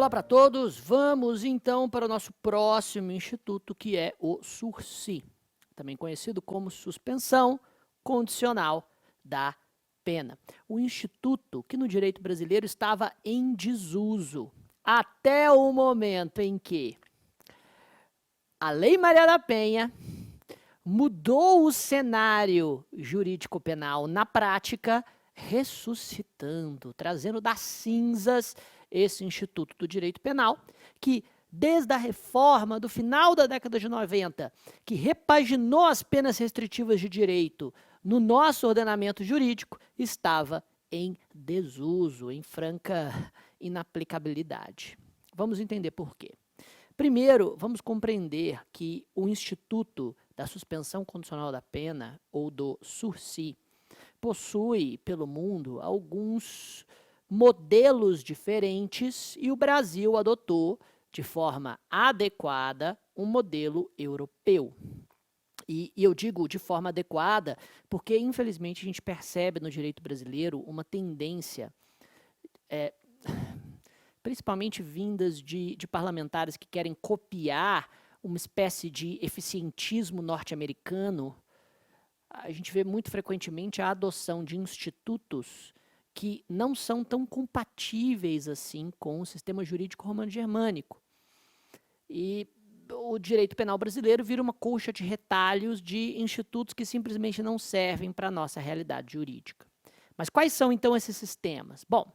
Olá para todos, vamos então para o nosso próximo instituto, que é o SURSI, também conhecido como suspensão condicional da pena. O instituto que no direito brasileiro estava em desuso até o momento em que a Lei Maria da Penha mudou o cenário jurídico-penal na prática, ressuscitando, trazendo das cinzas esse Instituto do Direito Penal, que desde a reforma do final da década de 90, que repaginou as penas restritivas de direito no nosso ordenamento jurídico, estava em desuso, em franca inaplicabilidade. Vamos entender por quê. Primeiro, vamos compreender que o Instituto da Suspensão Condicional da Pena, ou do SURSI, possui pelo mundo alguns modelos diferentes e o Brasil adotou de forma adequada um modelo europeu. E eu digo de forma adequada porque, infelizmente, a gente percebe no direito brasileiro uma tendência, principalmente vindas de parlamentares que querem copiar uma espécie de eficientismo norte-americano. A gente vê muito frequentemente a adoção de institutos que não são tão compatíveis assim com o sistema jurídico romano-germânico. E o direito penal brasileiro vira uma colcha de retalhos de institutos que simplesmente não servem para a nossa realidade jurídica. Mas quais são, então, esses sistemas? Bom,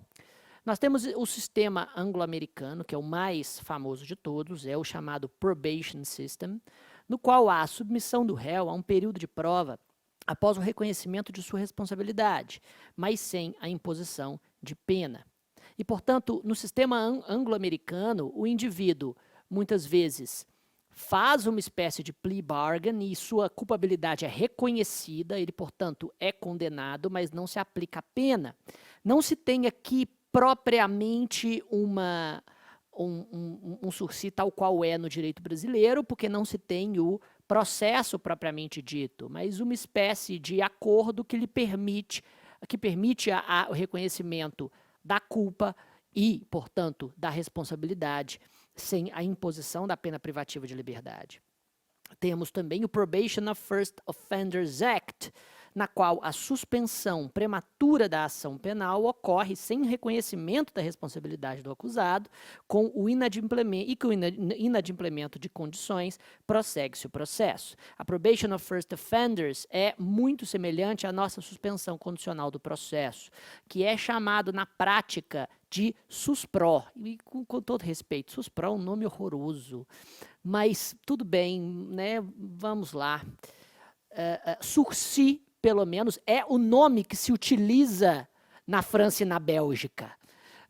nós temos o sistema anglo-americano, que é o mais famoso de todos, é o chamado Probation System, no qual há a submissão do réu a um período de prova após o reconhecimento de sua responsabilidade, mas sem a imposição de pena. E, portanto, no sistema anglo-americano, o indivíduo, muitas vezes, faz uma espécie de plea bargain e sua culpabilidade é reconhecida, ele, portanto, é condenado, mas não se aplica a pena. Não se tem aqui propriamente um SURSI tal qual é no direito brasileiro, porque não se tem o processo propriamente dito, mas uma espécie de acordo que permite o reconhecimento da culpa e, portanto, da responsabilidade, sem a imposição da pena privativa de liberdade. Temos também o Probation of First Offenders Act, na qual a suspensão prematura da ação penal ocorre sem reconhecimento da responsabilidade do acusado, com o inadimplemento de condições, prossegue-se o processo. A Probation of First Offenders é muito semelhante à nossa suspensão condicional do processo, que é chamado na prática de SUSPRO. E com todo respeito, SUSPRO é um nome horroroso, mas tudo bem, né? Vamos lá. SURSI, pelo menos, é o nome que se utiliza na França e na Bélgica.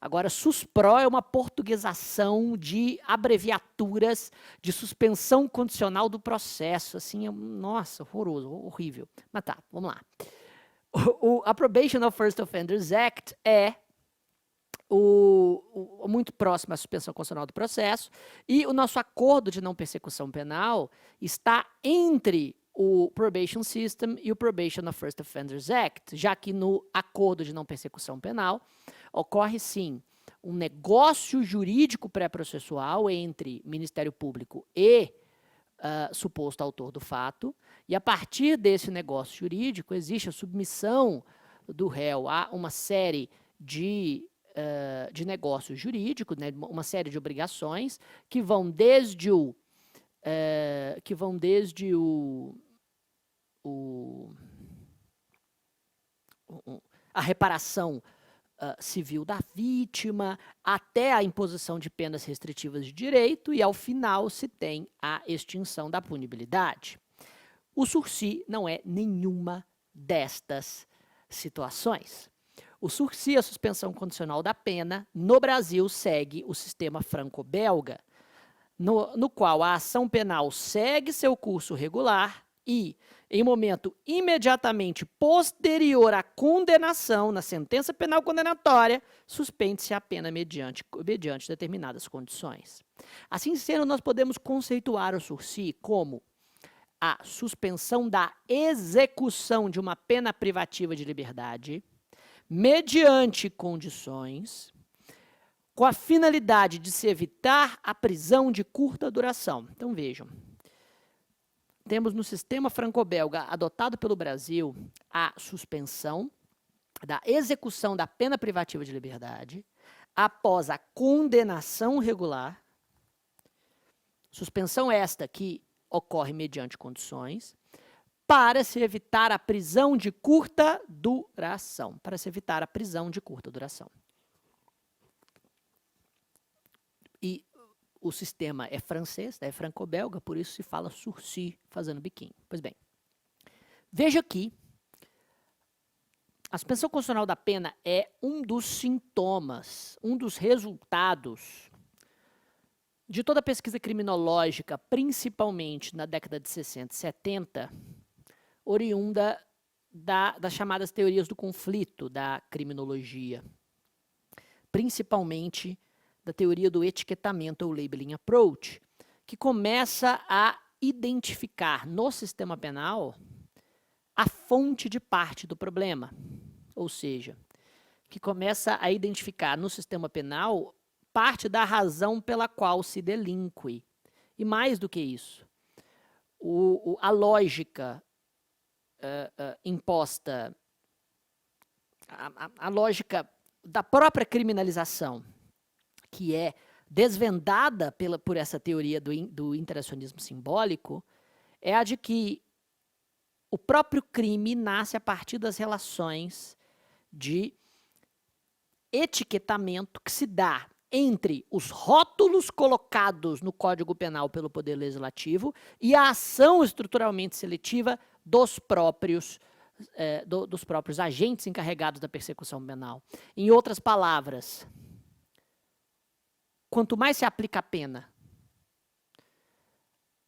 Agora, SUSPRO é uma portuguesação de abreviaturas de suspensão condicional do processo. Assim, nossa, horroroso, horrível. Mas tá, vamos lá. A Probation of First Offenders Act é muito próximo à suspensão condicional do processo, e o nosso acordo de não persecução penal está entre o Probation System e o Probation of First Offenders Act, já que no acordo de não persecução penal ocorre, sim, um negócio jurídico pré-processual entre Ministério Público e suposto autor do fato, e a partir desse negócio jurídico existe a submissão do réu a uma série de negócios jurídicos, né, uma série de obrigações que vão desde a reparação civil da vítima, até a imposição de penas restritivas de direito, e ao final se tem a extinção da punibilidade. O SURSI não é nenhuma destas situações. O SURSI, a suspensão condicional da pena, no Brasil segue o sistema franco-belga, no qual a ação penal segue seu curso regular e, em momento imediatamente posterior à condenação, na sentença penal condenatória, suspende-se a pena mediante determinadas condições. Assim sendo, nós podemos conceituar o SURSI como a suspensão da execução de uma pena privativa de liberdade, mediante condições, com a finalidade de se evitar a prisão de curta duração. Então, vejam, temos no sistema franco-belga adotado pelo Brasil a suspensão da execução da pena privativa de liberdade após a condenação regular, suspensão esta que ocorre mediante condições, para se evitar a prisão de curta duração. Para se evitar a prisão de curta duração. E o sistema é francês, é franco-belga, por isso se fala sursis, fazendo biquinho. Pois bem, veja aqui, a suspensão condicional da pena é um dos sintomas, um dos resultados de toda a pesquisa criminológica, principalmente na década de 60 e 70, oriunda das chamadas teorias do conflito da criminologia, principalmente da teoria do etiquetamento ou labeling approach, que começa a identificar no sistema penal a fonte de parte do problema, ou seja, que começa a identificar no sistema penal parte da razão pela qual se delinque. E mais do que isso, a lógica imposta, a lógica da própria criminalização, que é desvendada por essa teoria do interacionismo simbólico, é a de que o próprio crime nasce a partir das relações de etiquetamento que se dá entre os rótulos colocados no Código Penal pelo Poder Legislativo e a ação estruturalmente seletiva dos próprios agentes encarregados da persecução penal. Em outras palavras, quanto mais se aplica a pena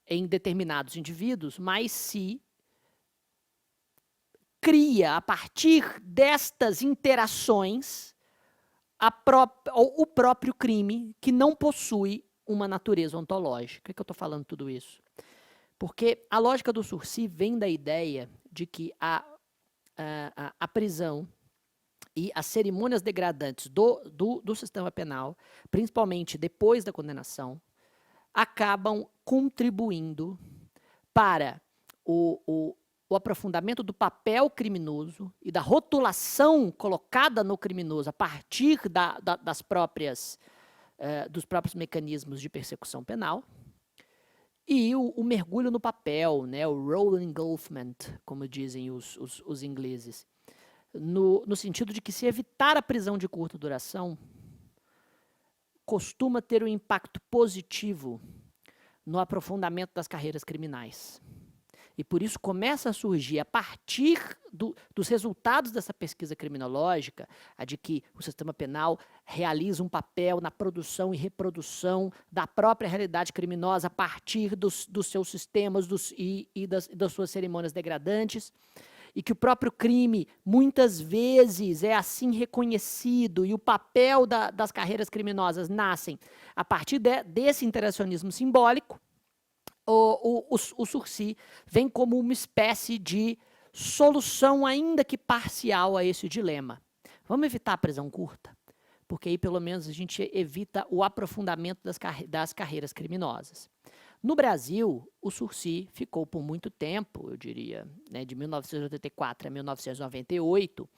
em determinados indivíduos, mais se cria, a partir destas interações, o próprio crime que não possui uma natureza ontológica. Por que eu estou falando tudo isso? Porque a lógica do sursis vem da ideia de que a prisão e as cerimônias degradantes do sistema penal, principalmente depois da condenação, acabam contribuindo para o aprofundamento do papel criminoso e da rotulação colocada no criminoso a partir dos próprios mecanismos de persecução penal, e o mergulho no papel, né, o role engulfment, como dizem os ingleses, no sentido de que se evitar a prisão de curta duração costuma ter um impacto positivo no aprofundamento das carreiras criminais. E por isso começa a surgir, a partir dos resultados dessa pesquisa criminológica, a de que o sistema penal realiza um papel na produção e reprodução da própria realidade criminosa a partir dos seus sistemas e das suas cerimônias degradantes, e que o próprio crime, muitas vezes, é assim reconhecido, e o papel das carreiras criminosas nascem a partir desse interacionismo simbólico. O sursis vem como uma espécie de solução, ainda que parcial, a esse dilema. Vamos evitar a prisão curta, porque aí pelo menos a gente evita o aprofundamento das carreiras criminosas. No Brasil, o sursis ficou por muito tempo, eu diria, né, de 1984 a 1998,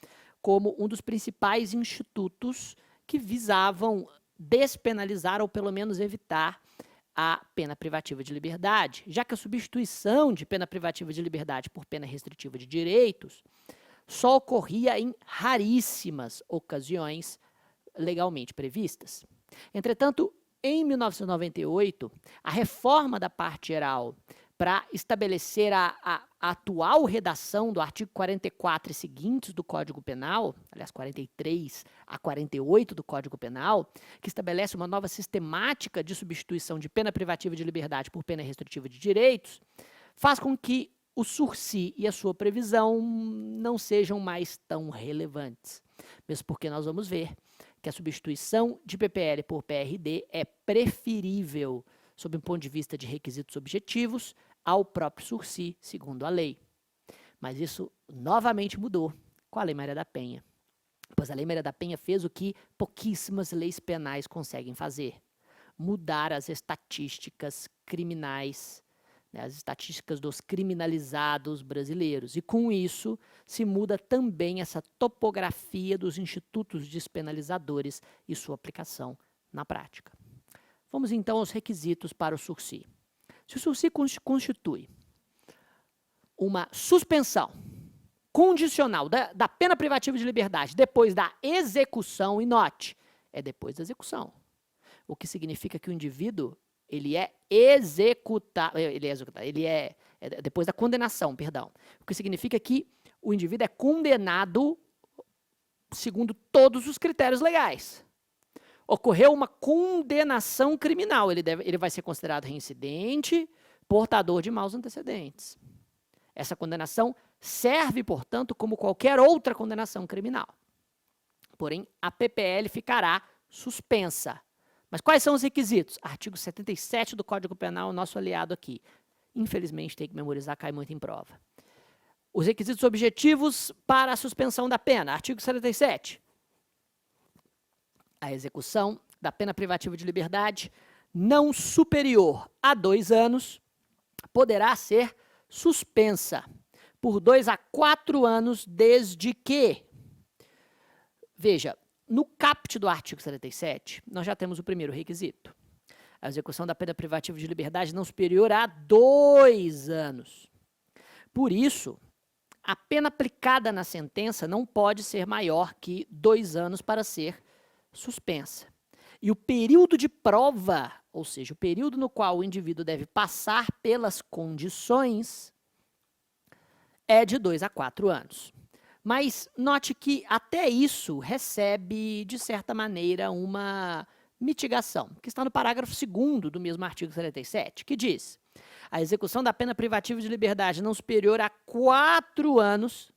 como um dos principais institutos que visavam despenalizar ou pelo menos evitar a pena privativa de liberdade, já que a substituição de pena privativa de liberdade por pena restritiva de direitos só ocorria em raríssimas ocasiões legalmente previstas. Entretanto, em 1998, a reforma da parte geral para estabelecer a atual redação do artigo 44 e seguintes do Código Penal, aliás, 43 a 48 do Código Penal, que estabelece uma nova sistemática de substituição de pena privativa de liberdade por pena restritiva de direitos, faz com que o sursis e a sua previsão não sejam mais tão relevantes. Mesmo porque nós vamos ver que a substituição de PPL por PRD é preferível, sob um ponto de vista de requisitos objetivos, ao próprio sursis, segundo a lei. Mas isso novamente mudou com a Lei Maria da Penha. Pois a Lei Maria da Penha fez o que pouquíssimas leis penais conseguem fazer: mudar as estatísticas criminais, né, as estatísticas dos criminalizados brasileiros. E com isso se muda também essa topografia dos institutos despenalizadores e sua aplicação na prática. Vamos então aos requisitos para o sursi. Se o sursi constitui uma suspensão condicional da pena privativa de liberdade depois da execução, e note, é depois da execução, o que significa que o indivíduo ele é depois da condenação, perdão, o que significa que o indivíduo é condenado segundo todos os critérios legais. Ocorreu uma condenação criminal, ele vai ser considerado reincidente, portador de maus antecedentes. Essa condenação serve, portanto, como qualquer outra condenação criminal. Porém, a PPL ficará suspensa. Mas quais são os requisitos? Artigo 77 do Código Penal, o nosso aliado aqui. Infelizmente, tem que memorizar, cai muito em prova. Os requisitos objetivos para a suspensão da pena. Artigo 77. A execução da pena privativa de liberdade não superior a 2 anos poderá ser suspensa por 2 a 4 anos, desde que... Veja, no caput do artigo 77, nós já temos o primeiro requisito. A execução da pena privativa de liberdade não superior a 2 anos. Por isso, a pena aplicada na sentença não pode ser maior que 2 anos para ser suspensa. E o período de prova, ou seja, o período no qual o indivíduo deve passar pelas condições, é de 2 a 4 anos. Mas note que até isso recebe, de certa maneira, uma mitigação, que está no parágrafo 2º do mesmo artigo 77, que diz: a execução da pena privativa de liberdade não superior a 4 anos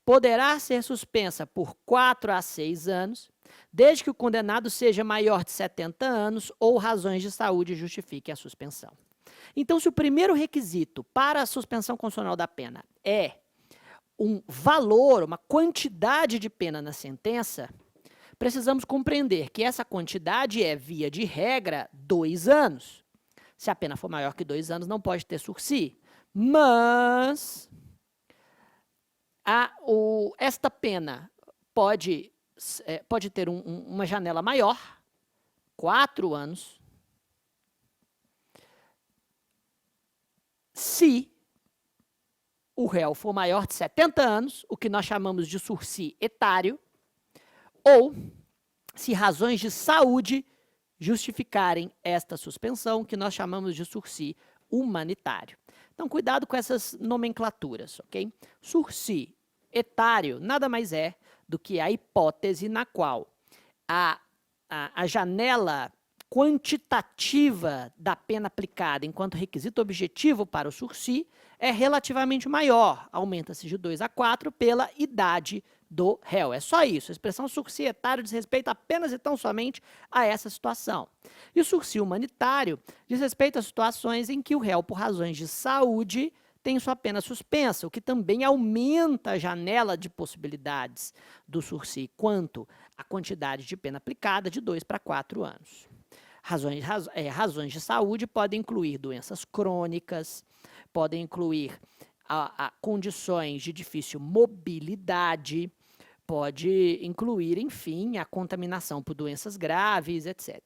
poderá ser suspensa por 4 a 6 anos, desde que o condenado seja maior de 70 anos ou razões de saúde justifiquem a suspensão. Então, se o primeiro requisito para a suspensão constitucional da pena é um valor, uma quantidade de pena na sentença, precisamos compreender que essa quantidade é, via de regra, 2 anos. Se a pena for maior que 2 anos, não pode ter sursi. Mas esta pena pode ter uma janela maior, 4 anos, se o réu for maior de 70 anos, o que nós chamamos de sursi etário, ou se razões de saúde justificarem esta suspensão, que nós chamamos de sursi humanitário. Então, cuidado com essas nomenclaturas, ok? Sursi etário nada mais é do que a hipótese na qual a janela quantitativa da pena aplicada enquanto requisito objetivo para o sursi é relativamente maior, aumenta-se de 2 a 4 pela idade do réu. É só isso. A expressão sursi etário diz respeito apenas e tão somente a essa situação. E o sursi humanitário diz respeito a situações em que o réu, por razões de saúde, tem sua pena suspensa, o que também aumenta a janela de possibilidades do sursi quanto à quantidade de pena aplicada de 2 para 4 anos. Razões de saúde podem incluir doenças crônicas, podem incluir condições de difícil mobilidade, pode incluir, enfim, a contaminação por doenças graves, etc.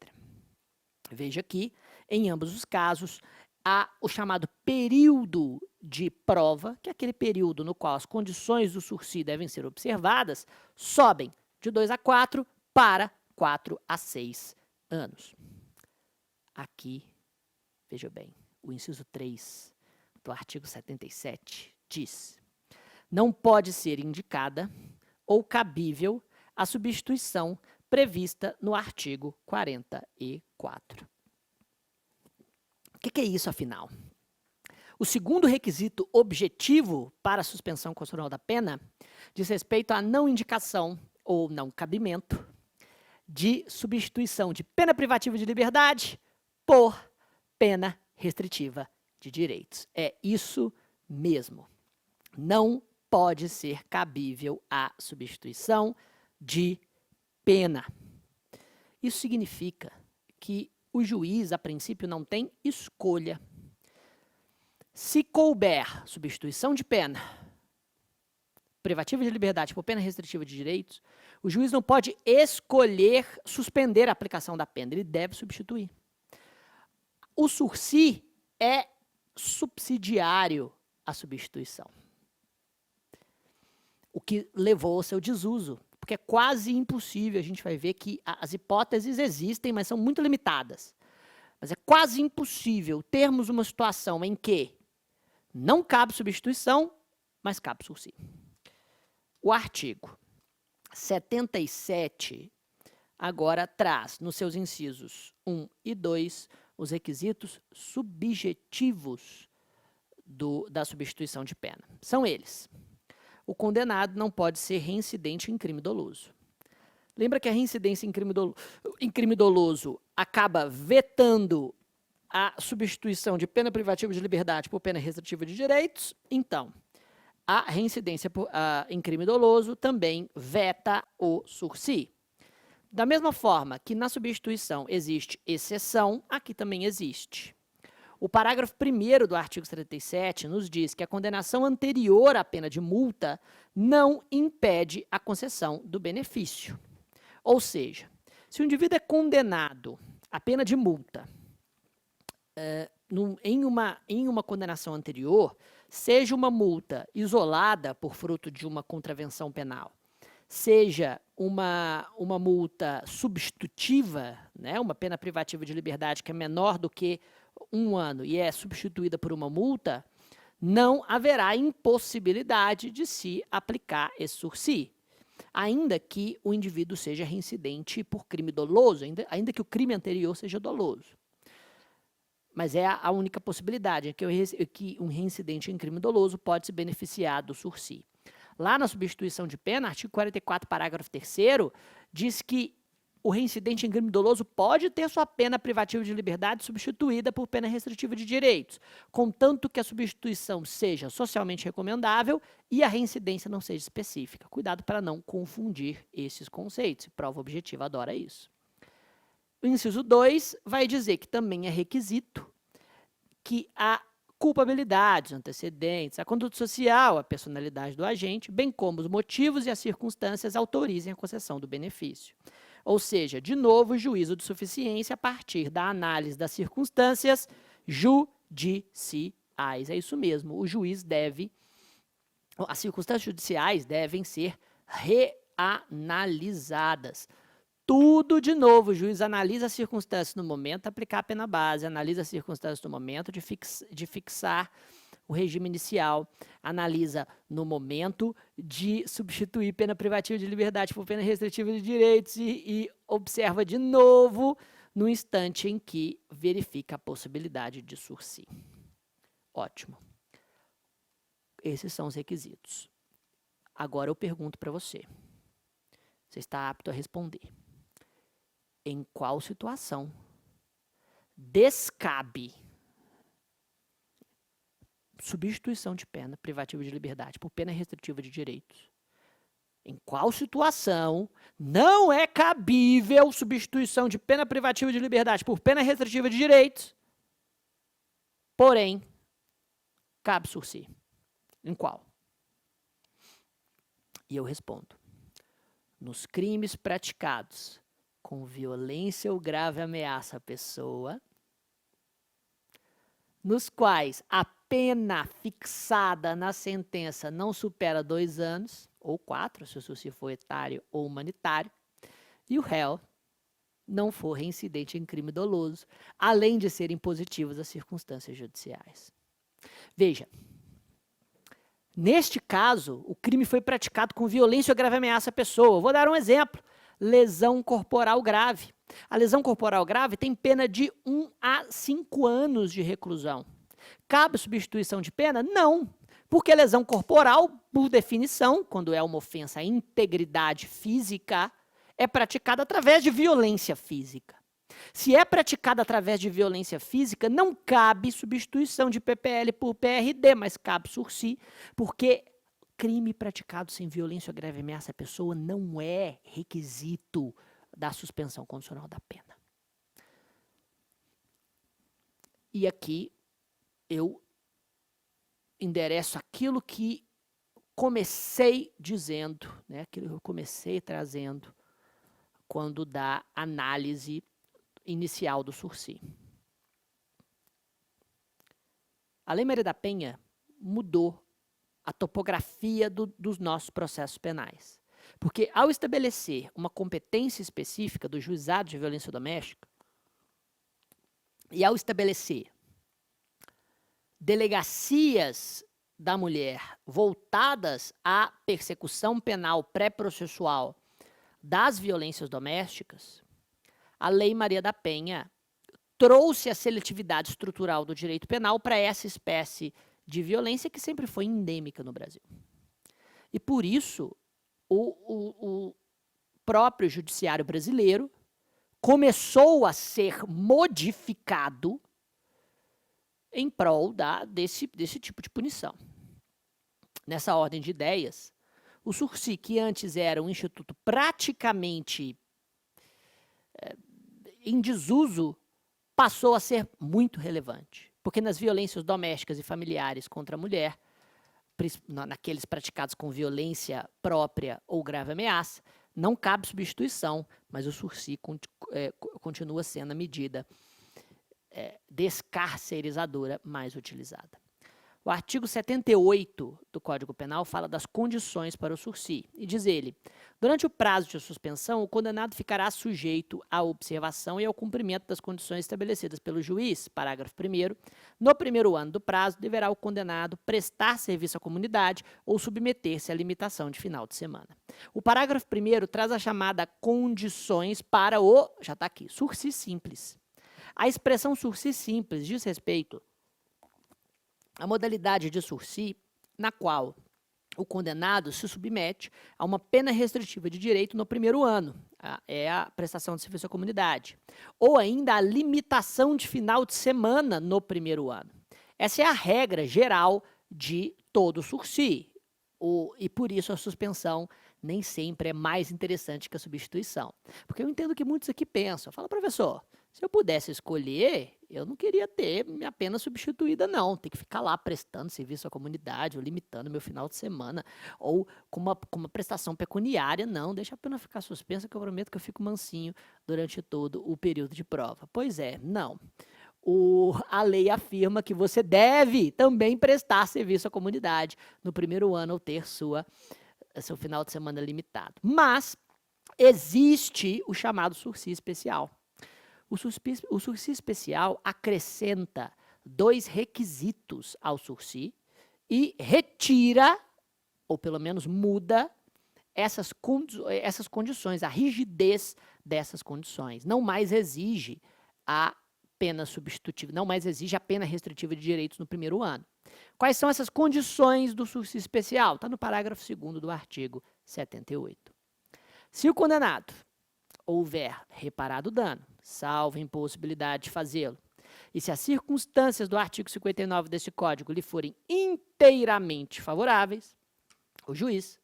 Veja que, em ambos os casos, há o chamado período de prova, que é aquele período no qual as condições do sursi devem ser observadas, sobem de 2 a 4 para 4 a 6 anos. Aqui, veja bem, o inciso 3 do artigo 77 diz: não pode ser indicada ou cabível a substituição prevista no artigo 44. O que é isso, afinal? O segundo requisito objetivo para a suspensão constitucional da pena diz respeito à não indicação ou não cabimento de substituição de pena privativa de liberdade por pena restritiva de direitos. É isso mesmo. Não pode ser cabível a substituição de pena. Isso significa que o juiz, a princípio, não tem escolha. Se couber substituição de pena, privativa de liberdade por pena restritiva de direitos, o juiz não pode escolher suspender a aplicação da pena, ele deve substituir. O sursi é subsidiário à substituição, o que levou ao seu desuso, porque é quase impossível, a gente vai ver que as hipóteses existem, mas são muito limitadas. Mas é quase impossível termos uma situação em que não cabe substituição, mas cabe sursi. O artigo 77 agora traz, nos seus incisos 1 e 2, os requisitos subjetivos da substituição de pena. São eles: o condenado não pode ser reincidente em crime doloso. Lembra que a reincidência em crime doloso acaba vetando a substituição de pena privativa de liberdade por pena restritiva de direitos? Então, a reincidência em crime doloso também veta o sursi. Da mesma forma que na substituição existe exceção, aqui também existe. O parágrafo 1º do artigo 77 nos diz que a condenação anterior à pena de multa não impede a concessão do benefício. Ou seja, se o indivíduo é condenado à pena de multa em uma condenação anterior, seja uma multa isolada por fruto de uma contravenção penal, seja uma multa substitutiva, né, uma pena privativa de liberdade que é menor do que 1 ano e é substituída por uma multa, não haverá impossibilidade de se aplicar esse sursi, ainda que o indivíduo seja reincidente por crime doloso, ainda que o crime anterior seja doloso. Mas é a única possibilidade, que um reincidente em crime doloso pode se beneficiar do sursi. Lá na substituição de pena, artigo 44, parágrafo 3º, diz que o reincidente em crime doloso pode ter sua pena privativa de liberdade substituída por pena restritiva de direitos, contanto que a substituição seja socialmente recomendável e a reincidência não seja específica. Cuidado para não confundir esses conceitos. Prova objetiva adora isso. O inciso 2 vai dizer que também é requisito que a culpabilidade, os antecedentes, a conduta social, a personalidade do agente, bem como os motivos e as circunstâncias autorizem a concessão do benefício. Ou seja, de novo, o juízo de suficiência a partir da análise das circunstâncias judiciais. É isso mesmo, o juiz as circunstâncias judiciais devem ser reanalisadas. Tudo de novo, o juiz analisa as circunstâncias no momento de aplicar a pena base, analisa as circunstâncias no momento de fixar o regime inicial, analisa no momento de substituir pena privativa de liberdade por pena restritiva de direitos e observa de novo no instante em que verifica a possibilidade de sursi. Ótimo. Esses são os requisitos. Agora eu pergunto para você. Você está apto a responder. Em qual situação descabe substituição de pena privativa de liberdade por pena restritiva de direitos? Em qual situação não é cabível substituição de pena privativa de liberdade por pena restritiva de direitos, porém, cabe sursi? Em qual? E eu respondo: nos crimes praticados com violência ou grave ameaça à pessoa, nos quais a pena fixada na sentença não supera 2 anos, ou 4, se o sursi for etário ou humanitário, e o réu não for reincidente em crime doloso, além de serem positivas as circunstâncias judiciais. Veja, neste caso, o crime foi praticado com violência ou grave ameaça à pessoa. Eu vou dar um exemplo. Lesão corporal grave. A lesão corporal grave tem pena de 1 a 5 anos de reclusão. Cabe substituição de pena? Não, porque lesão corporal, por definição, quando é uma ofensa à integridade física, é praticada através de violência física. Se é praticada através de violência física, não cabe substituição de PPL por PRD, mas cabe sursi, porque crime praticado sem violência ou grave ameaça à pessoa não é requisito da suspensão condicional da pena. E aqui eu endereço aquilo que comecei dizendo, né, aquilo que eu comecei trazendo quando da análise inicial do Sursi. A Lei Maria da Penha mudou a topografia dos nossos processos penais. Porque ao estabelecer uma competência específica do juizado de violência doméstica e ao estabelecer delegacias da mulher voltadas à persecução penal pré-processual das violências domésticas, a Lei Maria da Penha trouxe a seletividade estrutural do direito penal para essa espécie de violência que sempre foi endêmica no Brasil. E por isso, o próprio judiciário brasileiro começou a ser modificado em prol desse tipo de punição. Nessa ordem de ideias, o Sursi, que antes era um instituto praticamente em desuso, passou a ser muito relevante, porque nas violências domésticas e familiares contra a mulher, naqueles praticados com violência própria ou grave ameaça, não cabe substituição, mas o Sursi continua sendo a medida descarcerizadora mais utilizada. O artigo 78 do Código Penal fala das condições para o Sursi, e diz ele: durante o prazo de suspensão, o condenado ficará sujeito à observação e ao cumprimento das condições estabelecidas pelo juiz, parágrafo 1º. No primeiro ano do prazo, deverá o condenado prestar serviço à comunidade ou submeter-se à limitação de final de semana. O parágrafo 1º traz a chamada condições para o, já está aqui, Sursi simples. A expressão Sursi simples diz respeito a modalidade de Sursi na qual o condenado se submete a uma pena restritiva de direito no primeiro ano, é a prestação de serviço à comunidade, ou ainda a limitação de final de semana no primeiro ano. Essa é a regra geral de todo o Sursi, e por isso a suspensão nem sempre é mais interessante que a substituição. Porque eu entendo que muitos aqui pensam, fala, professor, se eu pudesse escolher, eu não queria ter minha pena substituída, não. Tem que ficar lá prestando serviço à comunidade, ou limitando meu final de semana, ou com uma prestação pecuniária, não. Deixa a pena ficar suspensa, que eu prometo que eu fico mansinho durante todo o período de prova. Pois é, não. A lei afirma que você deve também prestar serviço à comunidade no primeiro ano ou ter seu final de semana limitado. Mas existe o chamado Sursi especial. O Sursi especial acrescenta 2 requisitos ao Sursi e retira, ou pelo menos muda, essas condições, a rigidez dessas condições. Não mais exige a pena substitutiva, não mais exige a pena restritiva de direitos no primeiro ano. Quais são essas condições do Sursi especial? Está no parágrafo 2º do artigo 78. Se o condenado houver reparado o dano, salvo impossibilidade de fazê-lo, e se as circunstâncias do artigo 59 deste Código lhe forem inteiramente favoráveis, o juiz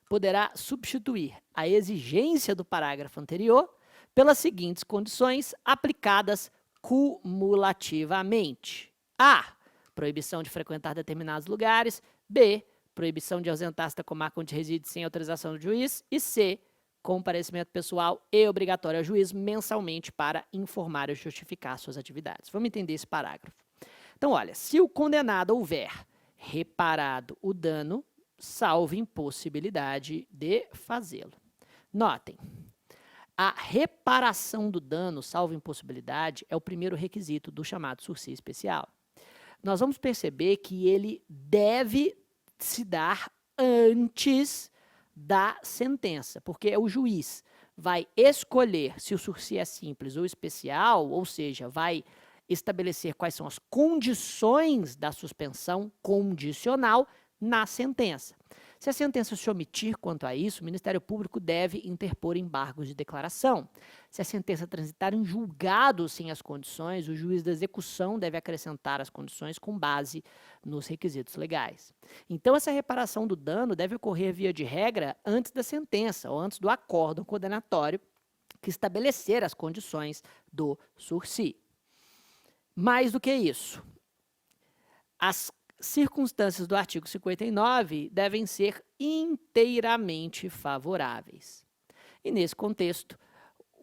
poderá substituir a exigência do parágrafo anterior pelas seguintes condições aplicadas cumulativamente. A. Proibição de frequentar determinados lugares. B. Proibição de ausentar-se da comarca onde reside sem autorização do juiz. E C. Comparecimento pessoal e obrigatório ao juiz mensalmente para informar e justificar suas atividades. Vamos entender esse parágrafo. Então, olha, se o condenado houver reparado o dano, salvo impossibilidade de fazê-lo. Notem, a reparação do dano, salvo impossibilidade, é o primeiro requisito do chamado Sursi especial. Nós vamos perceber que ele deve se dar antes da sentença, porque o juiz vai escolher se o Sursi é simples ou especial, ou seja, vai estabelecer quais são as condições da suspensão condicional na sentença. Se a sentença se omitir quanto a isso, o Ministério Público deve interpor embargos de declaração. Se a sentença transitar em julgado sem as condições, o juiz da execução deve acrescentar as condições com base nos requisitos legais. Então, essa reparação do dano deve ocorrer via de regra antes da sentença ou antes do acórdão condenatório que estabelecer as condições do sursi. Mais do que isso, as circunstâncias do artigo 59 devem ser inteiramente favoráveis. E, nesse contexto,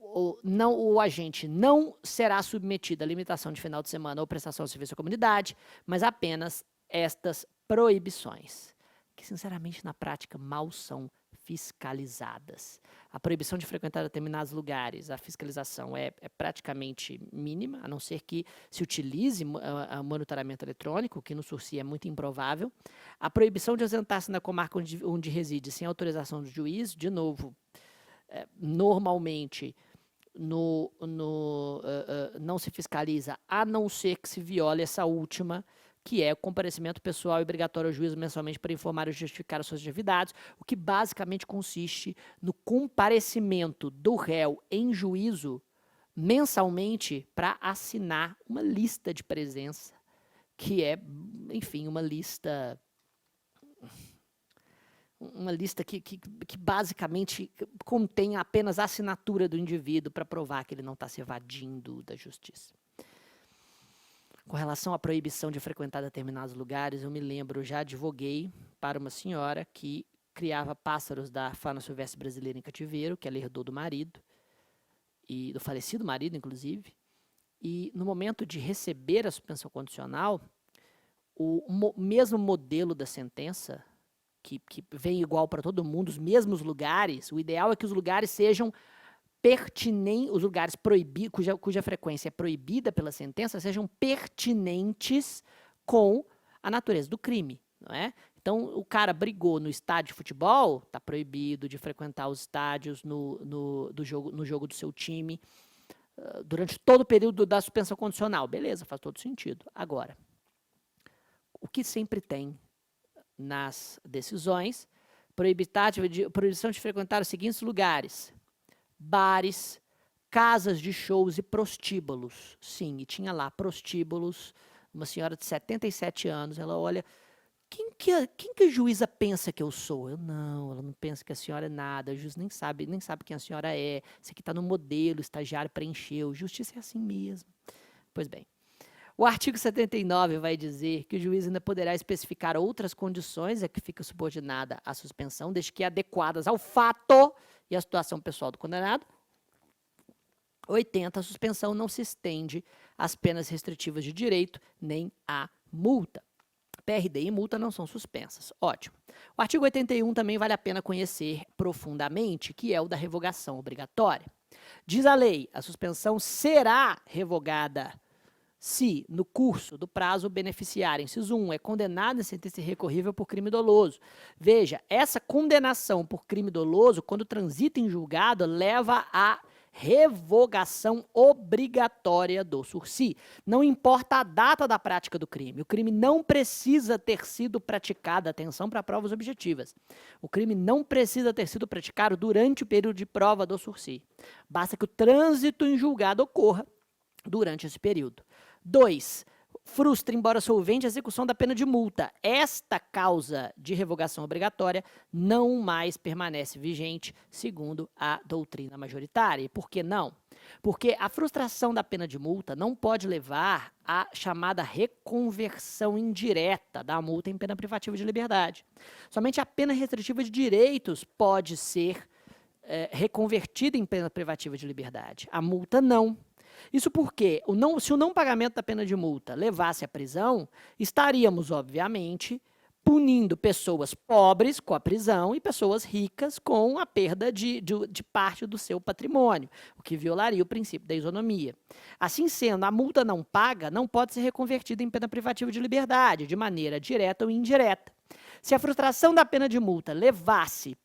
o agente não será submetido à limitação de final de semana ou prestação de serviço à comunidade, mas apenas estas proibições, que, sinceramente, na prática, mal são fiscalizadas. A proibição de frequentar determinados lugares, a fiscalização é praticamente mínima, a não ser que se utilize monitoramento eletrônico, que no sursi é muito improvável. A proibição de ausentar-se na comarca onde reside sem autorização do juiz, de novo, normalmente não se fiscaliza, a não ser que se viole essa última, que é o comparecimento pessoal e obrigatório ao juízo mensalmente para informar e justificar as suas atividades, o que basicamente consiste no comparecimento do réu em juízo mensalmente para assinar uma lista de presença, que é, enfim, uma lista que basicamente contém apenas a assinatura do indivíduo para provar que ele não está se evadindo da justiça. Com relação à proibição de frequentar determinados lugares, eu me lembro, já advoguei para uma senhora que criava pássaros da fauna silvestre brasileira em cativeiro, que ela herdou do marido, e do falecido marido, inclusive, e no momento de receber a suspensão condicional, o mesmo modelo da sentença, que vem igual para todo mundo, os mesmos lugares, o ideal é que os lugares sejam pertinentes, os lugares proibidos, cuja frequência é proibida pela sentença, sejam pertinentes com a natureza do crime, não é? Então, o cara brigou no estádio de futebol, está proibido de frequentar os estádios no jogo do seu time durante todo o período da suspensão condicional. Beleza, faz todo sentido. Agora, o que sempre tem nas decisões, proibição de frequentar os seguintes lugares: bares, casas de shows e prostíbulos. Sim, e tinha lá prostíbulos, uma senhora de 77 anos, ela olha, quem que a juíza pensa que eu sou? Eu não, ela não pensa que a senhora é nada, o juiz nem sabe quem a senhora é, isso aqui está no modelo, o estagiário preencheu, justiça é assim mesmo. Pois bem, o artigo 79 vai dizer que o juiz ainda poderá especificar outras condições a que fica subordinada a suspensão, desde que adequadas ao fato e à situação pessoal do condenado. 80. A suspensão não se estende às penas restritivas de direito, nem à multa. PRD e multa não são suspensas. Ótimo. O artigo 81 também vale a pena conhecer profundamente, que é o da revogação obrigatória. Diz a lei, a suspensão será revogada se, no curso do prazo, o beneficiário, inciso 1, é condenado em sentença irrecorrível por crime doloso. Veja, essa condenação por crime doloso, quando transita em julgado, leva à revogação obrigatória do sursi. Não importa a data da prática do crime. O crime não precisa ter sido praticado, atenção para provas objetivas. O crime não precisa ter sido praticado durante o período de prova do sursi. Basta que o trânsito em julgado ocorra durante esse período. 2. Frustra, embora solvente, a execução da pena de multa. Esta causa de revogação obrigatória não mais permanece vigente, segundo a doutrina majoritária. E por que não? Porque a frustração da pena de multa não pode levar à chamada reconversão indireta da multa em pena privativa de liberdade. Somente a pena restritiva de direitos pode ser reconvertida em pena privativa de liberdade. A multa não. Isso porque, se o não pagamento da pena de multa levasse à prisão, estaríamos, obviamente, punindo pessoas pobres com a prisão e pessoas ricas com a perda de parte do seu patrimônio, o que violaria o princípio da isonomia. Assim sendo, a multa não paga não pode ser reconvertida em pena privativa de liberdade, de maneira direta ou indireta. Se a frustração da pena de multa levasse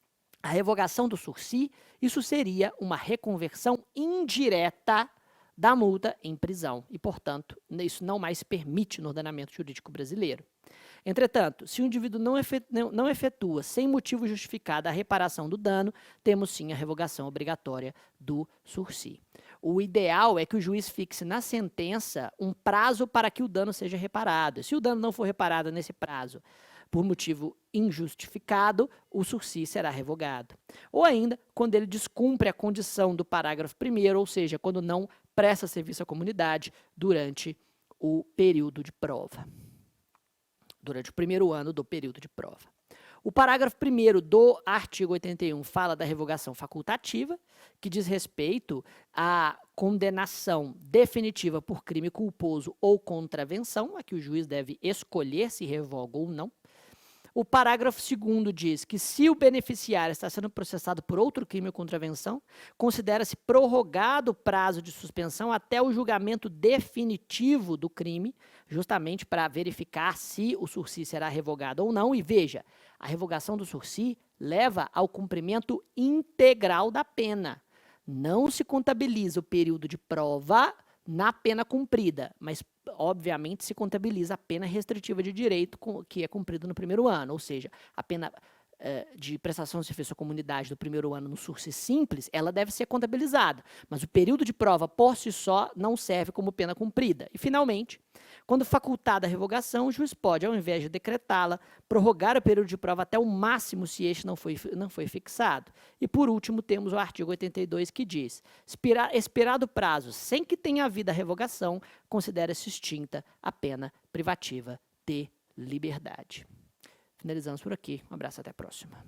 à revogação do sursi, isso seria uma reconversão indireta da multa em prisão e, portanto, isso não mais se permite no ordenamento jurídico brasileiro. Entretanto, se o indivíduo não efetua sem motivo justificado a reparação do dano, temos sim a revogação obrigatória do sursi. O ideal é que o juiz fixe na sentença um prazo para que o dano seja reparado. Se o dano não for reparado nesse prazo por motivo injustificado, o sursi será revogado. Ou ainda, quando ele descumpre a condição do parágrafo 1º, ou seja, quando não presta serviço à comunidade durante o período de prova. Durante o primeiro ano do período de prova. O parágrafo 1º do artigo 81 fala da revogação facultativa, que diz respeito à condenação definitiva por crime culposo ou contravenção, a que o juiz deve escolher se revoga ou não. O parágrafo 2º diz que se o beneficiário está sendo processado por outro crime ou contravenção, considera-se prorrogado o prazo de suspensão até o julgamento definitivo do crime, justamente para verificar se o sursi será revogado ou não. E veja, a revogação do sursi leva ao cumprimento integral da pena. Não se contabiliza o período de prova na pena cumprida, mas obviamente se contabiliza a pena restritiva de direito que é cumprida no primeiro ano, ou seja, a pena de prestação de serviço à comunidade do primeiro ano no sursi simples, ela deve ser contabilizada, mas o período de prova por si só não serve como pena cumprida. E, finalmente, quando facultada a revogação, o juiz pode, ao invés de decretá-la, prorrogar o período de prova até o máximo se este não foi fixado. E, por último, temos o artigo 82 que diz: expirado o prazo sem que tenha havido a revogação, considera-se extinta a pena privativa de liberdade. Finalizamos por aqui. Um abraço, até a próxima.